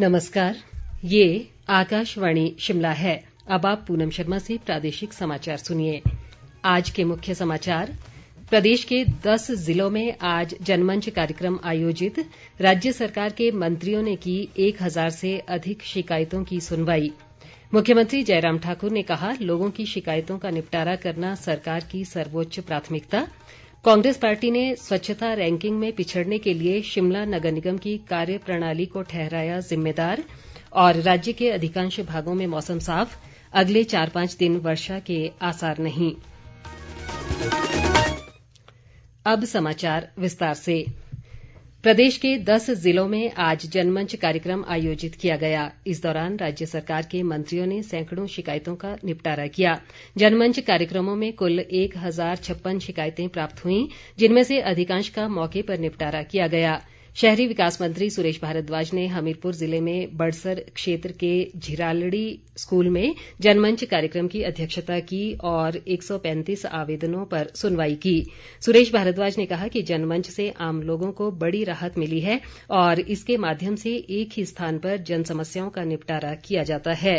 नमस्कार, ये आकाशवाणी शिमला है। अब आप पूनम शर्मा से प्रादेशिक समाचार सुनिए। आज के मुख्य समाचार। प्रदेश के 10 जिलों में आज जनमंच कार्यक्रम आयोजित। राज्य सरकार के मंत्रियों ने की 1000 से अधिक शिकायतों की सुनवाई। मुख्यमंत्री जयराम ठाकुर ने कहा, लोगों की शिकायतों का निपटारा करना सरकार की सर्वोच्च प्राथमिकता। कांग्रेस पार्टी ने स्वच्छता रैंकिंग में पिछड़ने के लिए शिमला नगर निगम की कार्यप्रणाली को ठहराया जिम्मेदार। और राज्य के अधिकांश भागों में मौसम साफ, अगले 4-5 दिन वर्षा के आसार नहीं। अब समाचार विस्तार से। प्रदेश के 10 जिलों में आज जनमंच कार्यक्रम आयोजित किया गया। इस दौरान राज्य सरकार के मंत्रियों ने सैकड़ों शिकायतों का निपटारा किया। जनमंच कार्यक्रमों में कुल 1056 शिकायतें प्राप्त हुईं, जिनमें से अधिकांश का मौके पर निपटारा किया गया। शहरी विकास मंत्री सुरेश भारद्वाज ने हमीरपुर जिले में बड़सर क्षेत्र के झिरालड़ी स्कूल में जनमंच कार्यक्रम की अध्यक्षता की और 135 आवेदनों पर सुनवाई की। सुरेश भारद्वाज ने कहा कि जनमंच से आम लोगों को बड़ी राहत मिली है और इसके माध्यम से एक ही स्थान पर जन समस्याओं का निपटारा किया जाता है।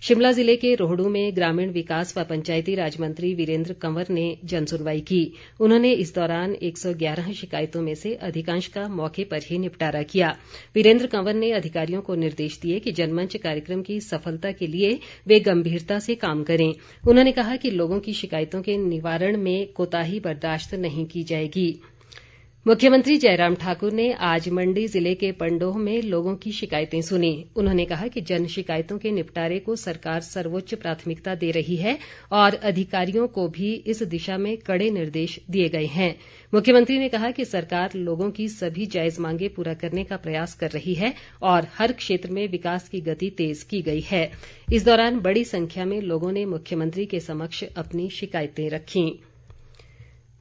शिमला जिले के रोहडू में ग्रामीण विकास व पंचायती राज मंत्री वीरेन्द्र कंवर ने जनसुनवाई की। उन्होंने इस दौरान 111 शिकायतों में से अधिकांश का मौके पर ही निपटारा किया। वीरेन्द्र कंवर ने अधिकारियों को निर्देश दिए कि जनमंच कार्यक्रम की सफलता के लिए वे गंभीरता से काम करें। उन्होंने कहा कि लोगों की शिकायतों के निवारण में कोताही बर्दाश्त नहीं की जाएगी। मुख्यमंत्री जयराम ठाकुर ने आज मंडी जिले के पंडोह में लोगों की शिकायतें सुनी। उन्होंने कहा कि जन शिकायतों के निपटारे को सरकार सर्वोच्च प्राथमिकता दे रही है और अधिकारियों को भी इस दिशा में कड़े निर्देश दिए गए हैं। मुख्यमंत्री ने कहा कि सरकार लोगों की सभी जायज मांगें पूरा करने का प्रयास कर रही है और हर क्षेत्र में विकास की गति तेज की गई है। इस दौरान बड़ी संख्या में लोगों ने मुख्यमंत्री के समक्ष अपनी शिकायतें रखीं।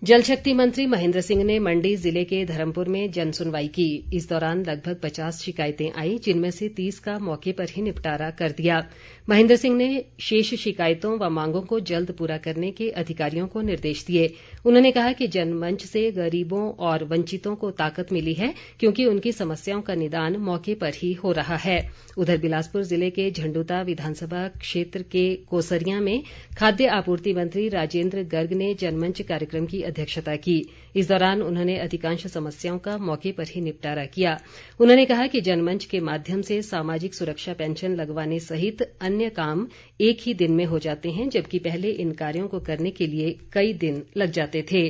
जल शक्ति मंत्री महेन्द्र सिंह ने मंडी जिले के धर्मपुर में जनसुनवाई की। इस दौरान लगभग 50 शिकायतें आईं, जिनमें से 30 का मौके पर ही निपटारा कर दिया। महेन्द्र सिंह ने शेष शिकायतों व मांगों को जल्द पूरा करने के अधिकारियों को निर्देश दिए। उन्होंने कहा कि जनमंच से गरीबों और वंचितों को ताकत मिली है, क्योंकि उनकी समस्याओं का निदान मौके पर ही हो रहा है। उधर बिलासपुर जिले के झंडुता विधानसभा क्षेत्र के कोसरियां में खाद्य आपूर्ति मंत्री राजेन्द्र गर्ग ने जनमंच कार्यक्रम की अध्यक्षता की। इस दौरान उन्होंने अधिकांश समस्याओं का मौके पर ही निपटारा किया। उन्होंने कहा कि जनमंच के माध्यम से सामाजिक सुरक्षा पेंशन लगवाने सहित अन्य काम एक ही दिन में हो जाते हैं, जबकि पहले इन कार्यों को करने के लिए कई दिन लग जाते थे।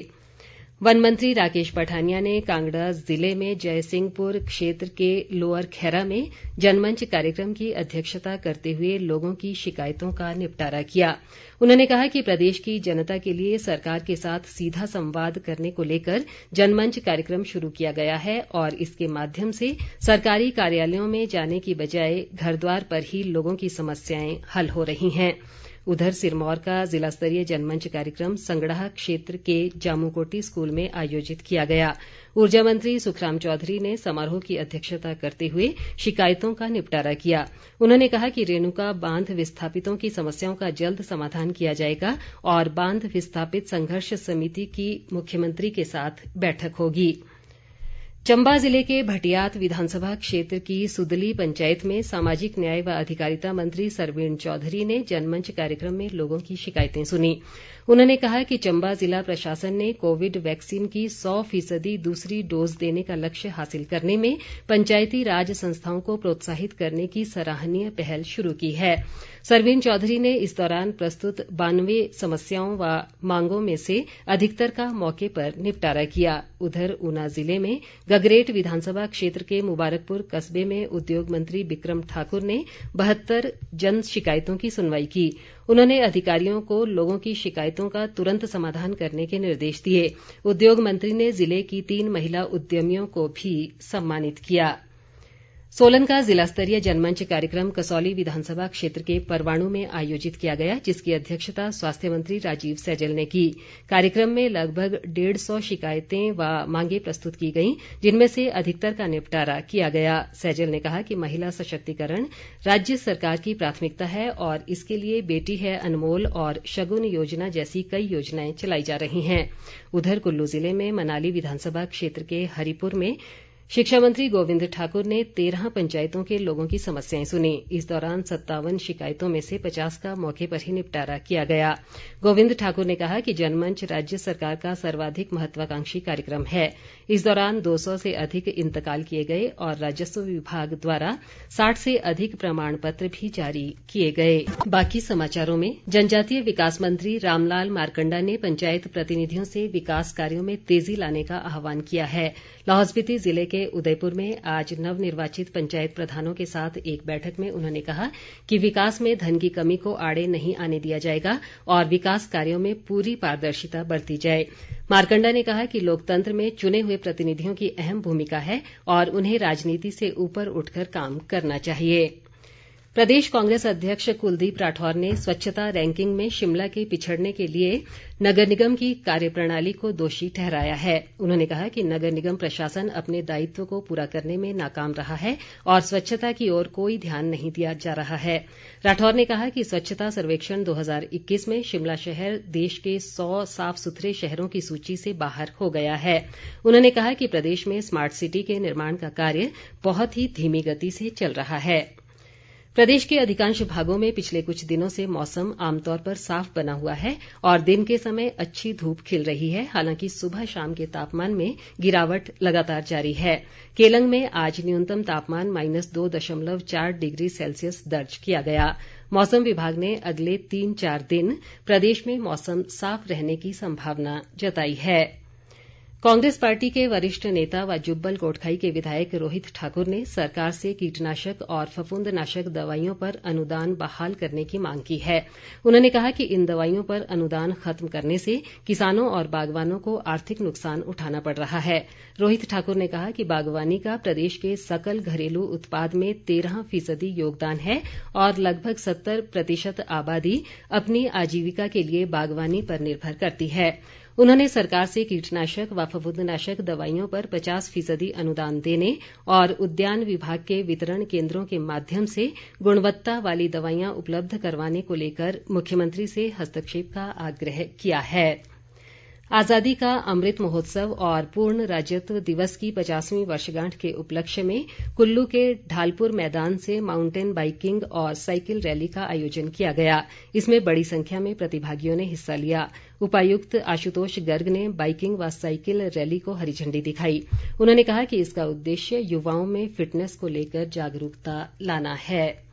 वन मंत्री राकेश पठानिया ने कांगड़ा जिले में जयसिंहपुर क्षेत्र के लोअर खैरा में जनमंच कार्यक्रम की अध्यक्षता करते हुए लोगों की शिकायतों का निपटारा किया। उन्होंने कहा कि प्रदेश की जनता के लिए सरकार के साथ सीधा संवाद करने को लेकर जनमंच कार्यक्रम शुरू किया गया है और इसके माध्यम से सरकारी कार्यालयों में जाने की बजाय घर द्वार पर ही लोगों की समस्याएं हल हो रही हैं। उधर सिरमौर का जिला स्तरीय जनमंच कार्यक्रम संगड़ाह क्षेत्र के जामुकोटी स्कूल में आयोजित किया गया। ऊर्जा मंत्री सुखराम चौधरी ने समारोह की अध्यक्षता करते हुए शिकायतों का निपटारा किया। उन्होंने कहा कि रेणुका बांध विस्थापितों की समस्याओं का जल्द समाधान किया जाएगा और बांध विस्थापित संघर्ष समिति की मुख्यमंत्री के साथ बैठक होगी। चंबा जिले के भटियात विधानसभा क्षेत्र की सुदली पंचायत में सामाजिक न्याय व अधिकारिता मंत्री सरवीण चौधरी ने जनमंच कार्यक्रम में लोगों की शिकायतें सुनी। उन्होंने कहा कि चंबा जिला प्रशासन ने कोविड वैक्सीन की 100% दूसरी डोज देने का लक्ष्य हासिल करने में पंचायती राज संस्थाओं को प्रोत्साहित करने की सराहनीय पहल शुरू की है। सरवीण चौधरी ने इस दौरान प्रस्तुत 92 समस्याओं व मांगों में से अधिकतर का मौके पर निपटारा किया। उधर ऊना जिले में गगरेट विधानसभा क्षेत्र के मुबारकपुर कस्बे में उद्योग मंत्री बिक्रम ठाकुर ने 72 जन शिकायतों की सुनवाई की। उन्होंने अधिकारियों को लोगों की शिकायतों का तुरंत समाधान करने के निर्देश दिए। उद्योग मंत्री ने जिले की 3 महिला उद्यमियों को भी सम्मानित किया। सोलन का जिला स्तरीय जनमंच कार्यक्रम कसौली विधानसभा क्षेत्र के परवाणू में आयोजित किया गया, जिसकी अध्यक्षता स्वास्थ्य मंत्री राजीव सैजल ने की। कार्यक्रम में लगभग 150 शिकायतें व मांगें प्रस्तुत की गईं, जिनमें से अधिकतर का निपटारा किया गया। सैजल ने कहा कि महिला सशक्तिकरण राज्य सरकार की प्राथमिकता है और इसके लिए बेटी है अनमोल और शगुन योजना जैसी कई योजनाएं चलाई जा रही हैं। उधर कुल्लू जिले में मनाली विधानसभा क्षेत्र के हरिपुर में शिक्षा मंत्री गोविंद ठाकुर ने 13 पंचायतों के लोगों की समस्याएं सुनी। इस दौरान 57 शिकायतों में से 50 का मौके पर ही निपटारा किया गया। गोविंद ठाकुर ने कहा कि जनमंच राज्य सरकार का सर्वाधिक महत्वाकांक्षी कार्यक्रम है। इस दौरान 200 से अधिक इंतकाल किए गए और राजस्व विभाग द्वारा 60 से अधिक प्रमाण पत्र भी जारी किए गए। बाकी समाचारों में जनजातीय विकास मंत्री रामलाल मारकंडा ने पंचायत प्रतिनिधियों से विकास कार्यों में तेजी लाने का आह्वान किया है। लाहौल स्पीति जिले के उदयपुर में आज नवनिर्वाचित पंचायत प्रधानों के साथ एक बैठक में उन्होंने कहा कि विकास में धन की कमी को आड़े नहीं आने दिया जाएगा और विकास कार्यों में पूरी पारदर्शिता बरती जाए। मारकंडा ने कहा कि लोकतंत्र में चुने हुए प्रतिनिधियों की अहम भूमिका है और उन्हें राजनीति से ऊपर उठकर काम करना चाहिए। प्रदेश कांग्रेस अध्यक्ष कुलदीप राठौर ने स्वच्छता रैंकिंग में शिमला के पिछड़ने के लिए नगर निगम की कार्यप्रणाली को दोषी ठहराया है। उन्होंने कहा कि नगर निगम प्रशासन अपने दायित्व को पूरा करने में नाकाम रहा है और स्वच्छता की ओर कोई ध्यान नहीं दिया जा रहा है। राठौर ने कहा कि स्वच्छता सर्वेक्षण 2021 में शिमला शहर देश के 100 साफ सुथरे शहरों की सूची से बाहर हो गया है। उन्होंने कहा कि प्रदेश में स्मार्ट सिटी के निर्माण का कार्य बहुत ही धीमी गति से चल रहा है। प्रदेश के अधिकांश भागों में पिछले कुछ दिनों से मौसम आमतौर पर साफ बना हुआ है और दिन के समय अच्छी धूप खिल रही है। हालांकि सुबह शाम के तापमान में गिरावट लगातार जारी है। केलंग में आज न्यूनतम तापमान -2.4 डिग्री सेल्सियस दर्ज किया गया। मौसम विभाग ने अगले 3-4 दिन प्रदेश में मौसम साफ रहने की संभावना जताई है। कांग्रेस पार्टी के वरिष्ठ नेता व जुब्बल कोटखाई के विधायक रोहित ठाकुर ने सरकार से कीटनाशक और फफूंदनाशक दवाइयों पर अनुदान बहाल करने की मांग की है। उन्होंने कहा कि इन दवाइयों पर अनुदान खत्म करने से किसानों और बागवानों को आर्थिक नुकसान उठाना पड़ रहा है। रोहित ठाकुर ने कहा कि बागवानी का प्रदेश के सकल घरेलू उत्पाद में 13% योगदान है और लगभग 70% आबादी अपनी आजीविका के लिए बागवानी पर निर्भर करती है। उन्होंने सरकार से कीटनाशक व फफूंदनाशक दवाइयों पर 50% अनुदान देने और उद्यान विभाग के वितरण केन्द्रों के माध्यम से गुणवत्ता वाली दवाइयां उपलब्ध करवाने को लेकर मुख्यमंत्री से हस्तक्षेप का आग्रह किया है। आज़ादी का अमृत महोत्सव और पूर्ण राज्यत्व दिवस की 50वीं वर्षगांठ के उपलक्ष्य में कुल्लू के ढालपुर मैदान से माउंटेन बाइकिंग और साइकिल रैली का आयोजन किया गया। इसमें बड़ी संख्या में प्रतिभागियों ने हिस्सा लिया। उपायुक्त आशुतोष गर्ग ने बाइकिंग व साइकिल रैली को हरी झंडी दिखाई। उन्होंने कहा कि इसका उद्देश्य युवाओं में फिटनेस को लेकर जागरूकता लाना है।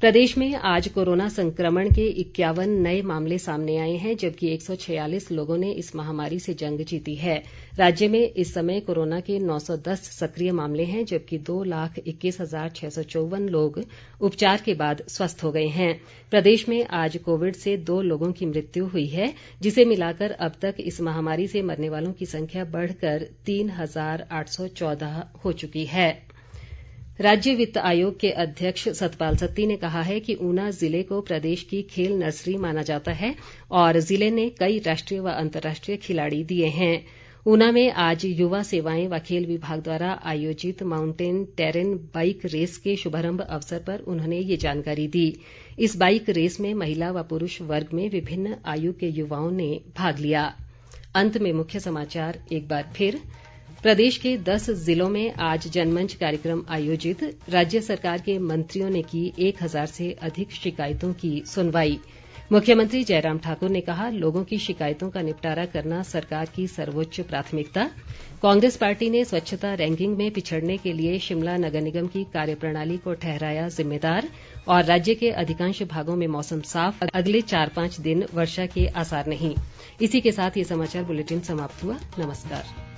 प्रदेश में आज कोरोना संक्रमण के 51 नए मामले सामने आए हैं, जबकि 146 लोगों ने इस महामारी से जंग जीती है। राज्य में इस समय कोरोना के 910 सक्रिय मामले हैं, जबकि 2,21,654 लोग उपचार के बाद स्वस्थ हो गए हैं। प्रदेश में आज कोविड से 2 लोगों की मृत्यु हुई है, जिसे मिलाकर अब तक इस महामारी से मरने वालों की संख्या बढ़कर 3,814 हो चुकी है। राज्य वित्त आयोग के अध्यक्ष सतपाल सत्ती ने कहा है कि ऊना जिले को प्रदेश की खेल नर्सरी माना जाता है और जिले ने कई राष्ट्रीय व अंतर्राष्ट्रीय खिलाड़ी दिए हैं। ऊना में आज युवा सेवाएं व खेल विभाग द्वारा आयोजित माउंटेन टेरेन बाइक रेस के शुभारंभ अवसर पर उन्होंने ये जानकारी दी। इस बाइक रेस में महिला व पुरुष वर्ग में विभिन्न आयु के युवाओं ने भाग लिया। अंत में मुख्य समाचार एक बार फिर। प्रदेश के 10 जिलों में आज जनमंच कार्यक्रम आयोजित। राज्य सरकार के मंत्रियों ने की 1000 से अधिक शिकायतों की सुनवाई। मुख्यमंत्री जयराम ठाकुर ने कहा, लोगों की शिकायतों का निपटारा करना सरकार की सर्वोच्च प्राथमिकता। कांग्रेस पार्टी ने स्वच्छता रैंकिंग में पिछड़ने के लिए शिमला नगर निगम की कार्यप्रणाली को ठहराया जिम्मेदार। और राज्य के अधिकांश भागों में मौसम साफ, अगले 4-5 दिन वर्षा के आसार नहीं। इसी के साथ ये समाचार बुलेटिन समाप्त हुआ। नमस्कार।